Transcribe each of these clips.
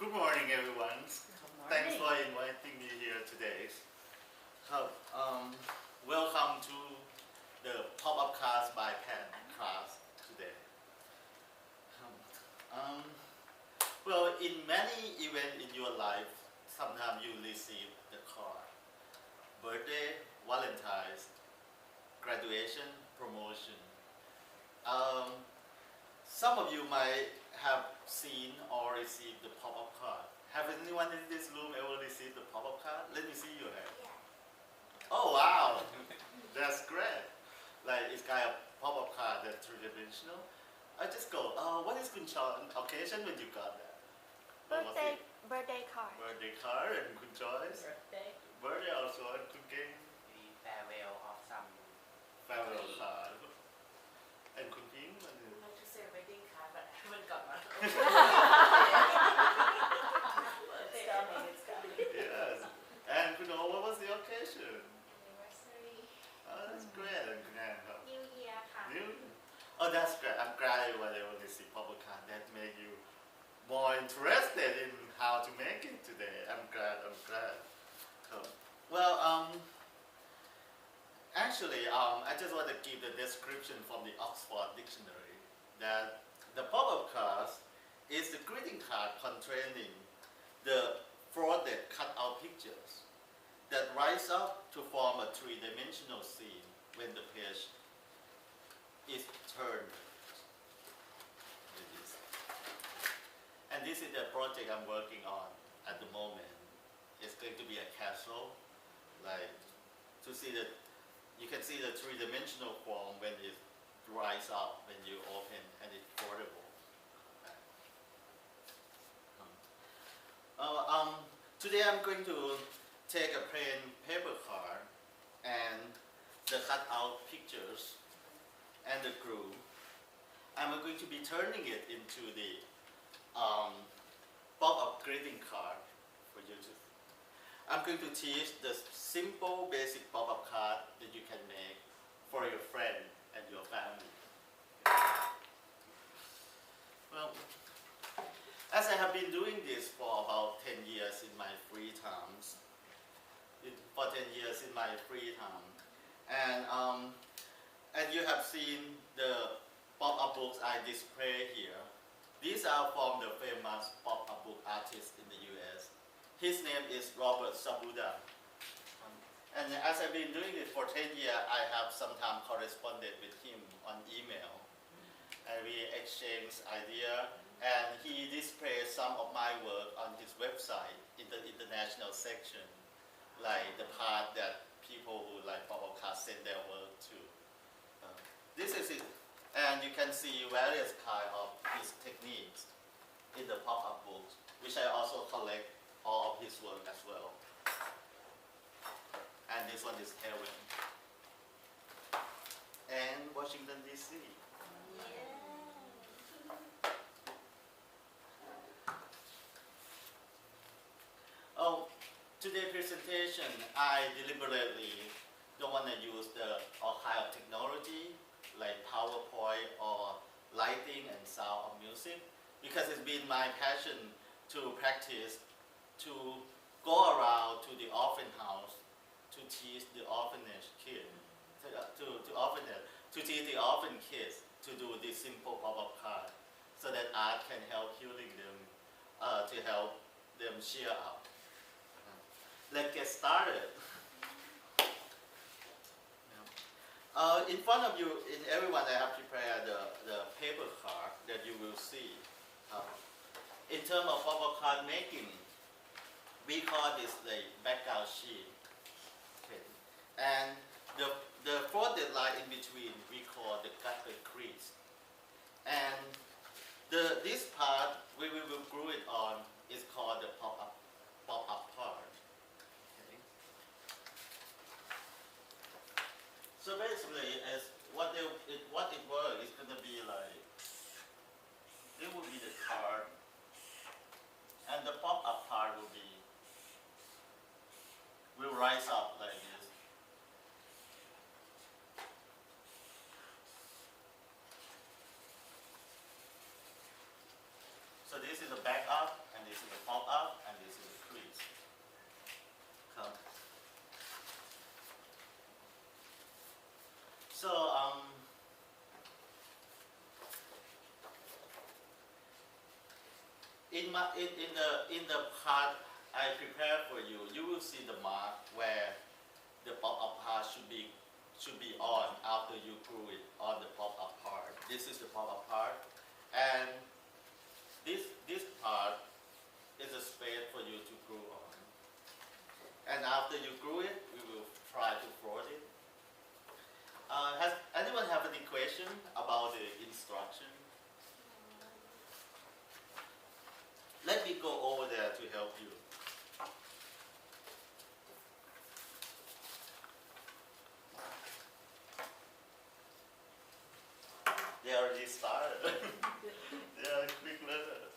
Good morning, everyone. Thanks for inviting me here today. Welcome to the pop-up class by Pen class today. Well, in many events in your life, sometimes you receive the card. Birthday, Valentine's, graduation, promotion. Some of you might have seen or received the pop-up card. Have anyone in this room ever received the pop-up card? Let me see your hand. Yeah. Oh wow, that's great. Like it's got a pop-up card that's three-dimensional. I just go, what is Kunchon's occasion when you got that? Birthday card. Birthday card and Kun Joyce. Birthday also and Kun King. The farewell of some. Farewell card. And Kun Ping. I'd like to say a wedding card, but I haven't got one. It's coming. Yes. And Kun Oh, what was the occasion? Anniversary. Oh, that's great. And Kun Ann, huh? New Year card. Oh, that's great. I'm glad you were able to see public card. That made you more interested in how to make it today. I'm glad. Cool. Well, actually, I just want to give the description from the Oxford Dictionary that the pop-up card is the greeting card containing the folded cut-out pictures that rise up to form a three-dimensional scene when the page is turned. And this is the project I'm working on at the moment. It's going to be a castle, like to see that you can see the three-dimensional form when it rise up when you open and it's foldable. Today I'm going to take a plain paper card and the cut-out pictures and the glue. I'm going to be turning it into the pop-up greeting card for you to. I'm going to teach the simple basic pop-up card that you can make for your friend and your family. Well, as I have been doing this for about 10 years in my free times, and you have seen the pop-up books I display here. These are from the famous pop-up book artist in the US. His name is Robert Sabuda. And as I've been doing it for 10 years, I have sometimes corresponded with him on email. And we exchange ideas, and he displays some of my work on his website in the international section, like the part that people who like pop-up cards send their work to. This is it. And you can see various kinds of his techniques in the pop-up books, which I also collect all of his work as well. And this one is Heaven. And Washington, D.C. Oh, today's presentation, I deliberately don't want to use all kind of technology like PowerPoint or lighting and sound of music, because it's been my passion to practice, to go around to the orphan house to teach the orphanage kids, to teach the orphan kids to do this simple pop-up card, so that art can help healing them, to help them cheer up. Let's get started. In front of you, in everyone, I have prepared the paper card that you will see. In terms of pop-up card making, we call this the background sheet. Okay. And the folded line in between, we call the gutted crease. And this part, we will glue it on, is called the pop-up part. So basically, as what it was is going to be like, it will be the card, and the pop-up part will rise up like this. So this is a back up, and this is a pop-up and this is a crease. Come. So in the part I prepared for you, you will see the mark where the pop-up part should be on after you glue it on the pop-up part. This is the pop-up part, and this part is a space for you to glue on. And after you glue it, we will try to float it. Has anyone have any question about the instruction? Let me go over there to help you. They already started. They are quick learners.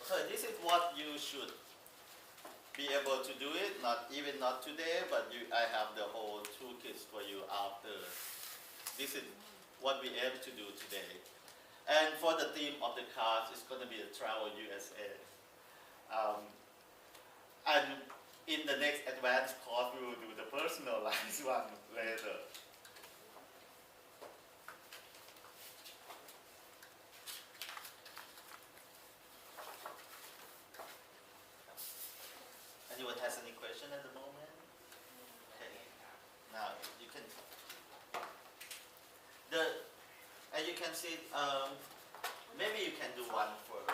So this is what you should be able to do it. Not today, but I have the whole toolkit for you after. This is what we aim to do today. And for the theme of the class, it's going to be the Travel USA. And in the next advanced course, we will do the personalized one later. Anyone has any question at the moment? Okay. Now you can. As you can see, maybe you can do one first.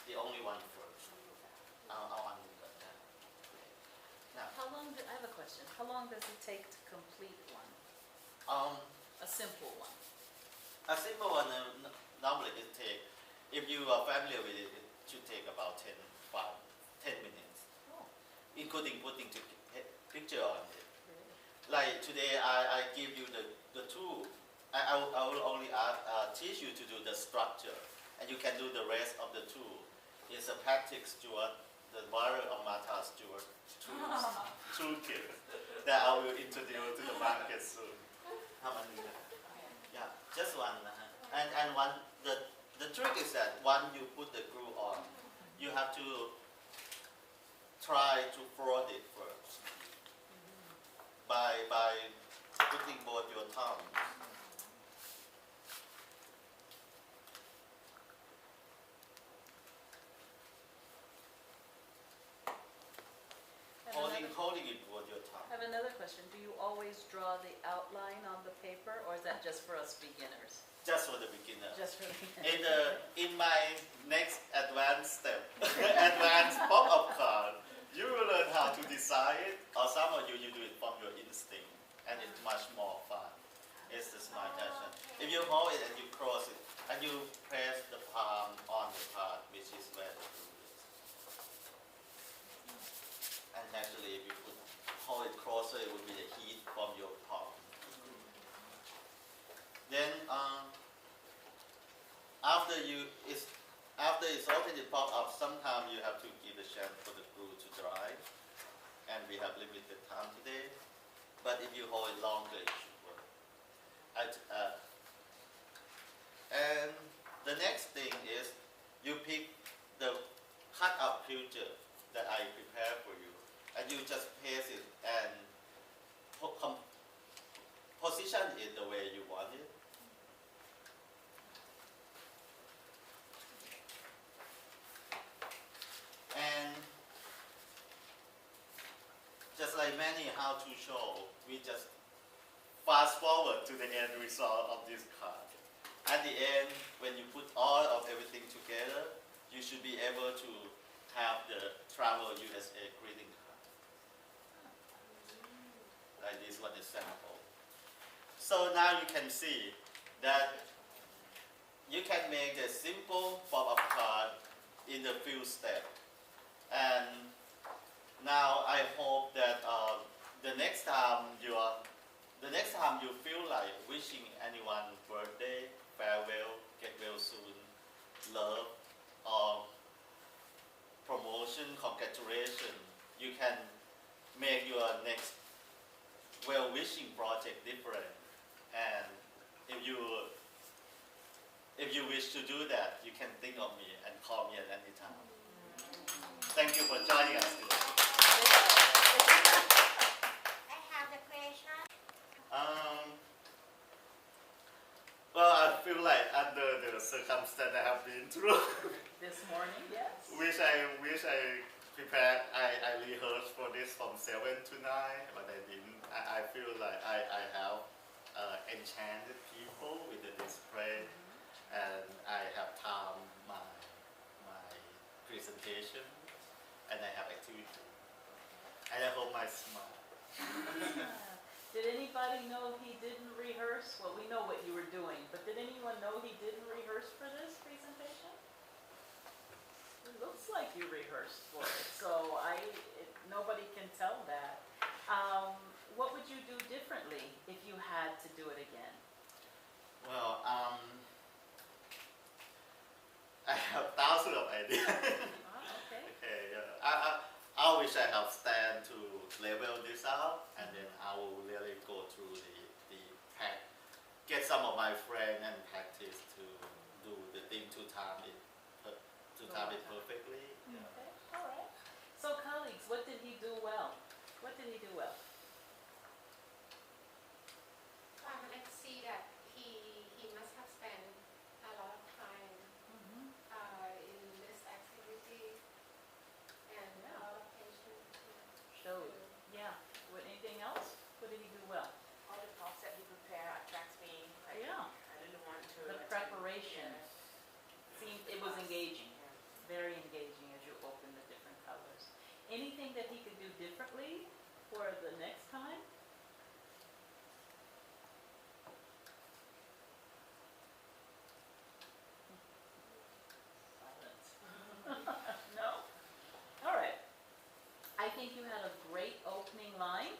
The only one first. I'll undo that. Now, I have a question. How long does it take to complete one? a A simple one? simple one normally it takes, if you are familiar with it, it should take about 10 minutes, Oh, including putting picture on it. really? Like today, I give you the tool. I will only teach you to do the structure, and you can do the rest of the tool. It's a Patrick Stewart, the brother of Martha Stewart toolkit that I will introduce to the market soon. How many? Yeah, just one. And one. The trick is that once you put the glue on, you have to try to float it first by putting both your thumbs. Holding it with your tongue. I have another question. Do you always draw the outline on the paper, or is that just for us beginners? Just for the beginner. Just for beginners. In my next advanced step, advanced pop-up card, you will learn how to design it, or some of you do it from your instinct, and it's much more fun. It's just my passion. If you hold it and you cross it, and you press the palm on the part, which is where the glue is. And naturally, if you hold it closer, it will be the heat from your palm. Then after it's already popped up, sometimes you have to give a chance for the glue to dry, and we have limited time today. But if you hold it longer, it should work. And the next thing is you pick the cut-out picture that I prepared for you, and you just paste it and position it the way you want it. And just like many how-to show, we just fast forward to the end result of this card. At the end, when you put all of everything together, you should be able to have the Travel USA greeting card. Like this one is sample. So now you can see that you can make a simple pop-up card in a few steps. And now I hope that the next time you feel like wishing anyone birthday, farewell, get well soon, love, or promotion, congratulations, you can make your next well-wishing project different and if you wish to do that, you can think of me and call me at any time. Thank you for joining us today. I have the question. Well, I feel like under the circumstance I have been through, This morning, yes? which I prepared, I rehearsed for this from 7 to 9, but I didn't. I feel like I have enchanted people with the display, and I have timed my presentation, and I have activity, and I hope my smile. Did anybody know he didn't rehearse? Well, we know what you were doing, but did anyone know he didn't rehearse for this presentation? It looks like you rehearsed for it, so nobody can tell that. What would you do differently if you had to do it again? Well, I have thousands of ideas. Okay. Okay, I wish I have stand to level this out, and then I will really go through get some of my friends and practice to do the thing to time it perfectly. Yeah. Okay, all right. So colleagues, what did he do well? What did he do well? I see that he must have spent a lot of time in this activity and a lot of patience. Showed. Yeah. Anything else? What did he do well? All the talks that he prepared attracts me. Yeah. I didn't want to. The preparation seemed, it was engaging, very engaging as you open the different colors. Anything that he could do differently for the next time? Silence. No? All right. I think you had a great opening line.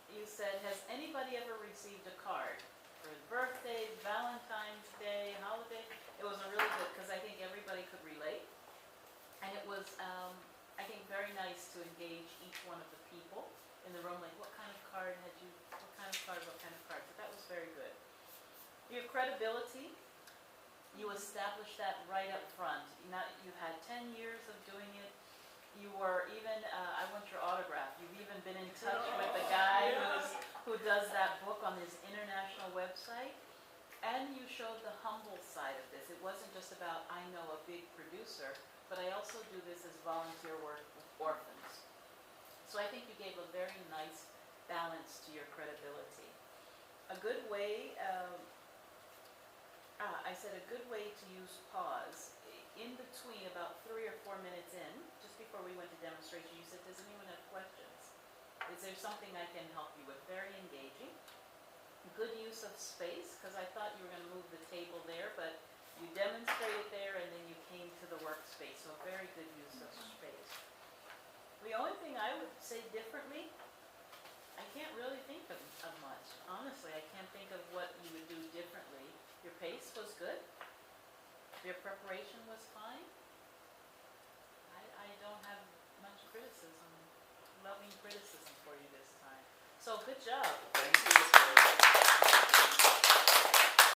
You said, has anybody ever received a card for his birthday, Valentine's Day, holiday? It was a really good, because I think everybody could relate. And it was, I think, very nice to engage each one of the people in the room, like what kind of card had you, what kind of card, what kind of card. So that was very good. Your credibility, you established that right up front. You had 10 years of doing it. You were even, I want your autograph. You've even been in touch with the guy who does that book on his international website. And you showed the humble side of this. It wasn't just about, I know a big producer, but I also do this as volunteer work with orphans. So I think you gave a very nice balance to your credibility. A good way, I said a good way to use pause. In between, about 3 or 4 minutes in, just before we went to demonstration, you said, does anyone have questions? Is there something I can help you with? Very engaging. Good use of space, because I thought you were going to move the table there, but you demonstrated there and then you came to the workspace, so very good use of space. The only thing I would say differently, I can't really think of much. Honestly, I can't think of what you would do differently. Your pace was good. Your preparation was fine. I don't have much criticism, loving criticism for you this time. So good job. Thank you.